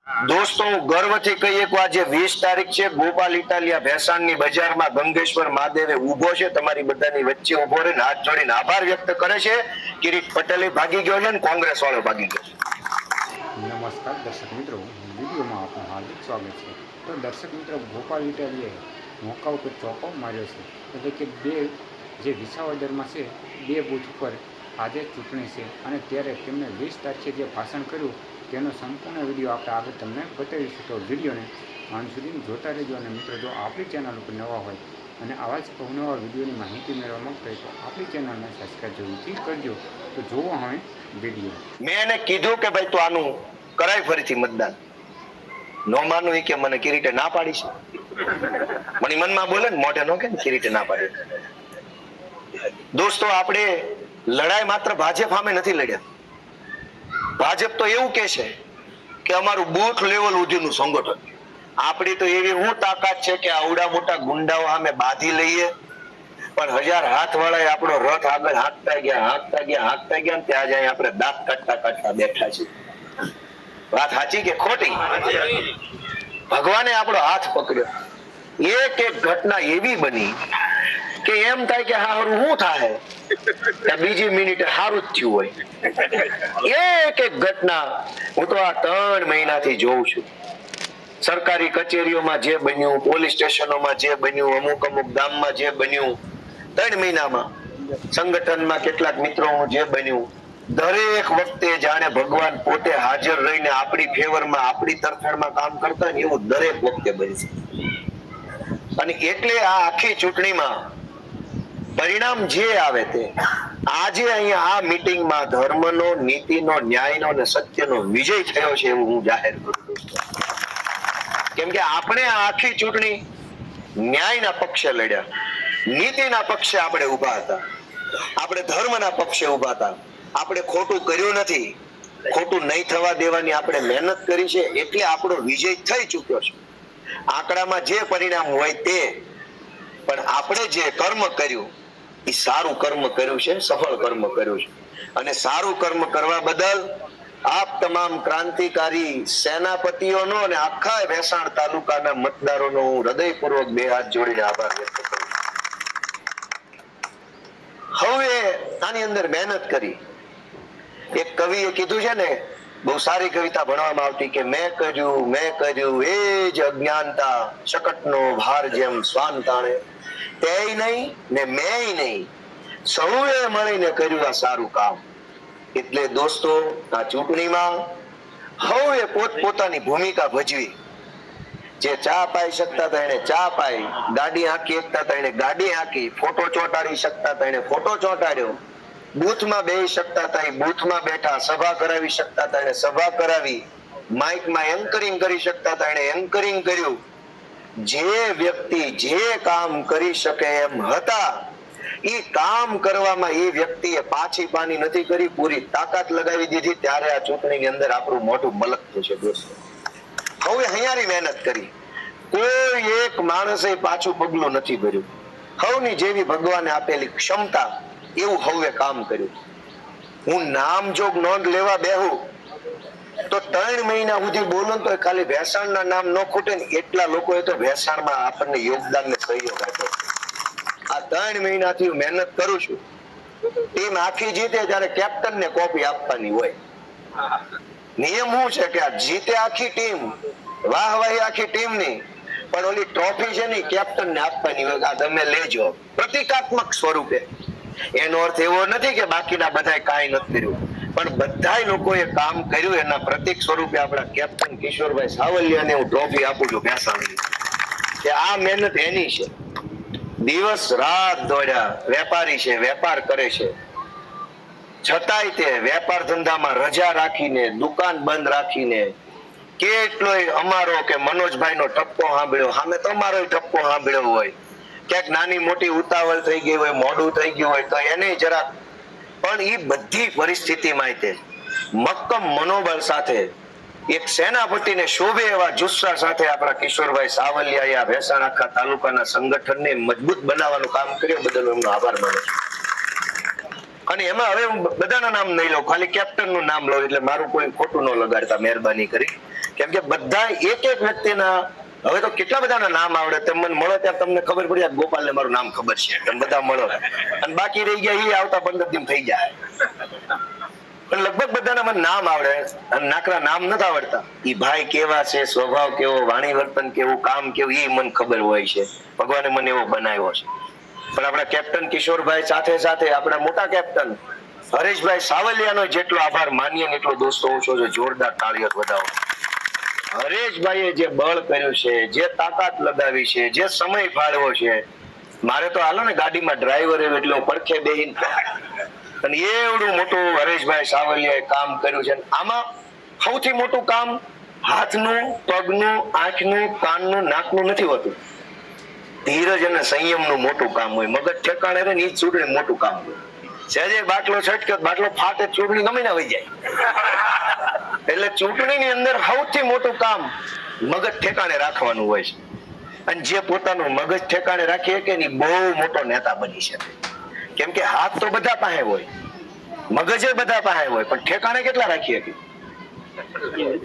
દોસ્તો ગર્વથી કહીએ કે આજે 20 તારીખ છે, ગોપાલ ઇટાલિયા ભેસાણની બજારમાં ગંગેશ્વર મહાદેવે ઊભો છે, તમારી બધાની વચ્ચે ઊભો રહીને હાથ જોડીને આભાર વ્યક્ત કરે છે. કિરીટ પટેલે ભાગી ગયો છે ને કોંગ્રેસ વાળો ભાગી ગયો છે. નમસ્કાર દર્શક મિત્રો, વિડીયોમાં આપનું હાર્દિક સ્વાગત છે. તો દર્શક મિત્રો, ગોપાલ ઇટાલિયાએ મોકા ઉપર ચોકો માર્યો છે, એટલે કે જે વિસાવદરમાં છે 2 બૂથ ઉપર આજે ચૂંટણી છે અને ત્યારે તેમણે 20 તારીખે જે ભાષણ કર્યું તેનો સંપૂર્ણ વિડીયો આપણે આગળ તમને બતાવીશું. તો વિડીયોને અંત સુધી જોતા રહેજો. અને મિત્રો, જો આપણી ચેનલ ઉપર નવા હોય અને આવા જ અવનવા વિડીયોની માહિતી મેળવવા માંગતા હોય તો આપણી ચેનલને સબસ્ક્રાઈબ જરૂરથી કરજો. તો જોવો હવે વિડીયો. મેં એને કીધું કે ભાઈ તું આનું કરાય ફરીથી મતદાન, નો માનું કે મને કિરીટે ના પાડી છે. મને મનમાં બોલે ને મોઢે નો કે કિરીટે ના પાડી. દોસ્તો, આપણે લડાઈ માત્ર ભાજપ સામે નથી લડ્યા. ભાજપ તો એવું કે છે કે અમારું બૂથ લેવલ સુધીનું સંગઠન. આપણી તો એવી હું તાકાત છે કે આવડા મોટા ગુંડાઓ સામે બાંધી લઈએ, પણ 1000 હાથ વાળા આપણો રથ આગળ હાંકતા ગયા ને ત્યાં જાય આપણે દાંત કાઢતા બેઠા છીએ. વાત સાચી કે ખોટી? ભગવાને આપણો હાથ પકડ્યો. એક ઘટના એવી બની કે એમ થાય કે હારું શું થાય, બીજી મિનિટે સારું જ થયું હોય. એક ઘટના હું તો આ 3 મહિનાથી જોઉં છું. સરકારી કચેરીઓમાં જે બન્યું, પોલીસ સ્ટેશનોમાં જે બન્યું, અમુક ગામમાં જે બન્યું, 3 મહિનામાં સંગઠનમાં કેટલાક મિત્રો જે બન્યું, દરેક વખતે જાણે ભગવાન પોતે હાજર રહીને આપણી ફેવરમાં, આપણી તરફેણમાં કામ કરતા ને એવું દરેક વખતે બને છે. અને એટલે આ આખી ચૂંટણીમાં પરિણામ જે આવે તે આજે અહીંયા આ મીટિંગમાં ધર્મનો, નીતિનો, ન્યાયનો અને સત્યનો વિજય થયો છે એવું હું જાહેર કરું છું. કેમ કે આપણે આ આખી ચૂંટણી ન્યાયના પક્ષે લડ્યા, નીતિના પક્ષે આપણે ઉભા હતા, આપણે ધર્મના પક્ષે ઉભા હતા. આપણે ખોટું કર્યું નથી, ખોટું નહીં થવા દેવાની આપણે મહેનત કરી છે, એટલે આપણો વિજય થઈ ચૂક્યો છે. આંકડામાં જે પરિણામ હોય તે, પણ આપણે જે કર્મ કર્યું એ સારું કર્મ કર્યું છે, સફળ કર્મ કર્યું છે. અને સારું કર્મ કરવા બદલ આપ તમામ ક્રાંતિકારી સેનાપતિઓનો અને આખા ભેસાણ તાલુકાના મતદારોનો હું હૃદયપૂર્વક 2 હાથ જોડીને આભાર વ્યક્ત કરું. હવે આની અંદર મહેનત કરી. એક કવિએ કીધું છે ને, બહુ સારી કવિતા ભણવામાં આવતી કે મેં કર્યું એ જ અજ્ઞાનતા, શકટનો ભાર જેમ શ્વાન તાણે, તેય નહીં ને મેંય નહીં, સૌએ મળીને કર્યું આ સારું કામ. એટલે દોસ્તો, આ ચૂંટણીમાં હવે પોતપોતાની ભૂમિકા ભજવી. જે ચા પાઈ શકતા હતા એને ચા પાઈ, ગાડી હાંકી શકતા હતા એને ગાડી હાંકી, ફોટો ચોંટાડી શકતા હતા એને ફોટો ચોંટાડ્યો, બૂથમાં બેસી શકતા હતા એ બૂથમાં બેઠા, સભા કરાવી શકતા હતા એને સભા કરાવી, માઇકમાં એન્કરિંગ કરી શકતા હતા એને એન્કરિંગ કર્યું. જે વ્યક્તિ જે કામ કરી શકે એમ હતા, એ કામ કરવામાં એ વ્યક્તિએ પાછી પાની નથી કરી, પૂરી તાકાત લગાવી દીધી. ત્યારે આ ચૂંટણીની અંદર આપણું મોઢું મલકતું છે દોસ્તો. હવે હૈયારી મહેનત કરી, કોઈ એક માણસે પાછું પગલું નથી ભર્યું. હવની જેવી ભગવાને આપેલી ક્ષમતા એવું હવે કામ કર્યું. હું નામ જોગ નોંધ લેવા બેહું તો 3 મહિના સુધી બોલું તો ખાલી ભેસાણના નામ ન ખૂટે ને એટલા લોકોએ તો ભેસાણમાં આપણને યોગદાન ને સહયોગ આપ્યો. આ 3 મહિનાથી હું મહેનત કરું છું. ટીમ આખી જીતે ત્યારે કેપ્ટન ને કોપી આપવાની હોય. નિયમ શું છે કે આ જીતે આખી ટીમ, વાહવાહી આખી ટીમની, પણ ઓલી ટ્રોફી છે ને કેપ્ટન ને આપવાની હોય. આ તમે લેજો પ્રતિકાત્મક સ્વરૂપે. એનો અર્થ એવો નથી કે બાકીના બધાએ કાંઈ નથી કર્યું, પણ બધાય લોકોએ કામ કર્યું એના પ્રતિક સ્વરૂપે આપણા કેપ્ટન કિશોરભાઈ સાવલિયાને હું ટ્રોફી આપું છું ભેસાણની. કે આ મહેનત એની છે. દિવસ રાત દોડ્યા, વેપારી છે, વેપાર કરે છે, છતાંય તે વેપાર ધંધામાં રજા રાખીને, દુકાન બંધ રાખીને, કેટલોય અમારો કે મનોજભાઈનો ટપ્પો સાંભળ્યો, સામે તમારો ટપ્પો સાંભળ્યો હોય, ક્યાંક નાની મોટી ઉતાવળ થઈ ગઈ હોય, મોડું થઈ ગયું હોય તો એને જરાક, પણ એ બધી પરિસ્થિતિમાં તે મક્કમ મનોબળ સાથે, એક સેનાપતિને શોભે એવા જુસ્સા સાથે આપણા કિશોરભાઈ સાવલિયાએ આ ભેસાણ આખા તાલુકાના સંગઠનને મજબૂત બનાવવાનું કામ કર્યું, બદલ એમનો આભાર માનું છું. અને એમાં હવે હું બધાના નામ નહીં લઉં, ખાલી કેપ્ટનનું નામ લઉં એટલે મારું કોઈ ખોટું ન લગાડતા મહેરબાની કરી. કેમ કે બધા એક એક વ્યક્તિના હવે તો કેટલા બધાના નામ આવડે. તમે મને મળો ત્યારે તમને ખબર પડી જાય ગોપાલને મારું નામ ખબર છે, તમે બધા મળો અને બાકી રહી ગયા એ આવતા 15 દિન થઈ જાય. પણ લગભગ બધાના મને નામ આવડે અને નાકરા નામ નથી આવડતા. એ ભાઈ કેવા છે, સ્વભાવ કેવો, વાણી વર્તન કેવું, કામ કેવું, એ મને ખબર હોય છે. ભગવાને મને એવો બનાવ્યો છે. પણ આપણા કેપ્ટન કિશોરભાઈ સાથે સાથે આપણા મોટા કેપ્ટન હરેશભાઈ સાવલિયાનો જેટલો આભાર માનીએ ને એટલો દોસ્તો હું છું, જોરદાર તાળીઓ વધાવો. હરેશભાઈએ જે બળ કર્યું છે, જે તાકાત લગાવી છે, જે સમય ફાળવ્યો છે, મારે તો હાલો ને ગાડીમાં ડ્રાઈવર એટલે હું પડખે બેહીને અને એવડું મોટું હરેશભાઈ સાવલિયાએ કામ કર્યું છે. આમાં સૌથી મોટું કામ હાથનું, પગનું, આંખનું, કાનનું, નાકનું નથી હોતું. ધીરજ અને સંયમનું મોટું કામ હોય. મગજ ઠેકાણે રહે ને એ જ ચૂંટણી મોટું કામ હોય. સહેજે બાટલો છટક્યો, બાટલો ફાટે, ચૂંટણી ગમે ના વહી જાય. એટલે ચૂંટણીની અંદર સૌથી મોટું કામ મગજ ઠેકાણે રાખવાનું હોય છે. અને જે પોતાનું મગજ ઠેકાણે રાખી શકે ને બહુ મોટો નેતા બની શકે. કેમ કે હાથ તો બધા પાસે હોય, મગજ બધા પાસે હોય, પણ ઠેકાણે કેટલા રાખી શકે?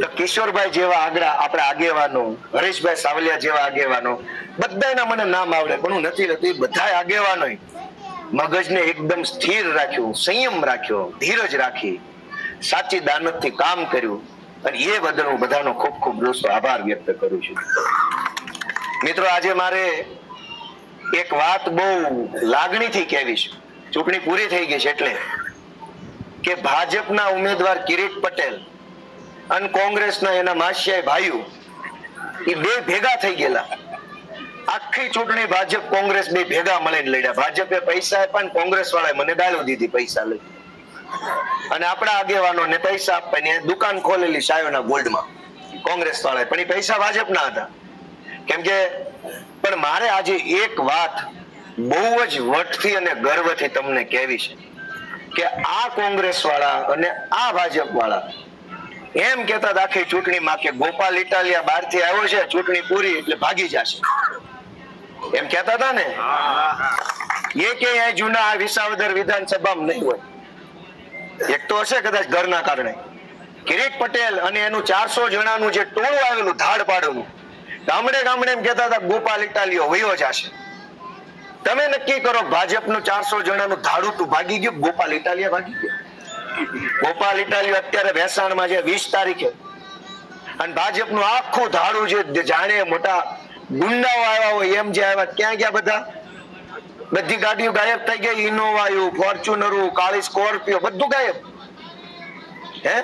તો કિશોરભાઈ જેવા આપણા આગેવાનો, હરેશભાઈ સાવલિયા જેવા આગેવાનો, બધાના મને નામ આવડે પણ હું નથી રહેતું. બધા આગેવાનો મગજને એકદમ સ્થિર રાખ્યું, સંયમ રાખ્યો, ધીરજ રાખી, સાચી દાનતથી કામ કર્યું. અને એ બદલ હું બધાનો ખૂબ ખૂબ દોસ્તો આભાર વ્યક્ત કરું છું. મિત્રો, આજે મારે એક વાત બહુ લાગણીથી કહેવી છે. ચૂંટણી પૂરી થઈ ગઈ છે એટલે કે ભાજપના ઉમેદવાર કિરીટ પટેલ અને કોંગ્રેસના એના માસિયાઈ ભાઈઓ એ બે ભેગા થઈ ગયેલા. આખી ચૂંટણી ભાજપ કોંગ્રેસ બે ભેગા મળીને લડ્યા. ભાજપે પૈસા આપ્યા ને કોંગ્રેસ વાળાએ મને ગાળો દીધી પૈસા લઈ. અને આપણા આગેવાનોને પૈસા આપવાની દુકાન ખોલેલી સાયોના ગોલ્ડમાં કોંગ્રેસ વાળાએ, પણ એ પૈસા ભાજપના હતા. કેમ કે પણ મારે આજે એક વાત બહુ જ વટથી અને ગર્વથી તમને કહેવી છે કે આ કોંગ્રેસ વાળા અને આ ભાજપ વાળા એમ કહેતા આખી ચૂંટણીમાં કે ગોપાલ ઇટાલિયા બહારથી આવ્યો છે, ચૂંટણી પૂરી એટલે ભાગી જશે, એમ કહેતા હતા ને. એ કે જૂના આ વિસાવદર વિધાનસભામાં નહીં હોય. એક તો હશે કદાચ ઘરના કારણે. કિરીટ પટેલ અને એનું 400 જણાનું જે ટોળું આવેલું ધાડ પાડવાનું, ગામડે ગામડે એમ કહેતા હતા ગોપાલ ઇટાલિયો વયો જશે. તમે નક્કી કરો ભાજપનું 400 જણાનું ધાડું તું ભાગી ગયું, ગોપાલ ઇટાલિયા ભાગી ગયો. ગોપાલ ઇટાલિયો અત્યારે ભેસાણમાં છે 20 તારીખે, અને ભાજપનું આખું ધાડું જે જાણે મોટા ગુંડાઓ આવ્યા હોય એમ જે આવ્યા, ક્યાં ગયા બધા? બધી ગાડીઓ ગાયબ થઈ ગઈ. ઇનોવા, ફોર્ચ્યુનર, કાળી સ્કોર્પિયો બધું ગાયબ. હે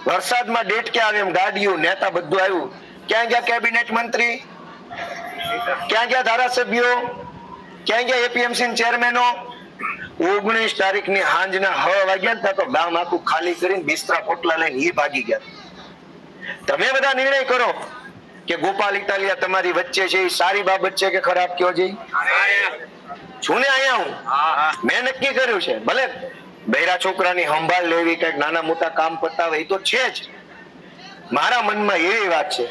વરસાદમાં ડેટ ક્યાં આવે એમ ગાડીઓ, નેતા બધું આવ્યું. ક્યાં ગયા કેબિનેટ મંત્રી? ક્યાં ગયા ધારાસભ્યો? ક્યાં ગયા એપીએમસી ચેરમેનો? 19 તારીખની સાંજના 6 વાગ્યા તો ગામ આખું ખાલી કરીને બિસ્તરા પોટલા લઈને એ ભાગી ગયા. તમે બધા નિર્ણય કરો કે ગોપાલ ઇટાલિયા તમારી વચ્ચે છે એ સારી બાબત છે કે ખરાબ? કયો જઈ છું ને અહીંયા હું મેં નક્કી કર્યું છે. ભલે બૈરા છોકરાની સંભાળ લેવી, કઈક નાના મોટા કામ પતાવે એ તો છે જ. મારા મનમાં એવી વાત છે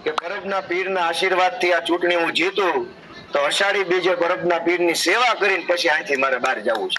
કે પરબના પીરના આશીર્વાદથી આ ચૂંટણી હું જીતું તો અષાઢી બીજે પરબના પીરની સેવા કરીને પછી અહીંથી મારે બહાર જવું છે.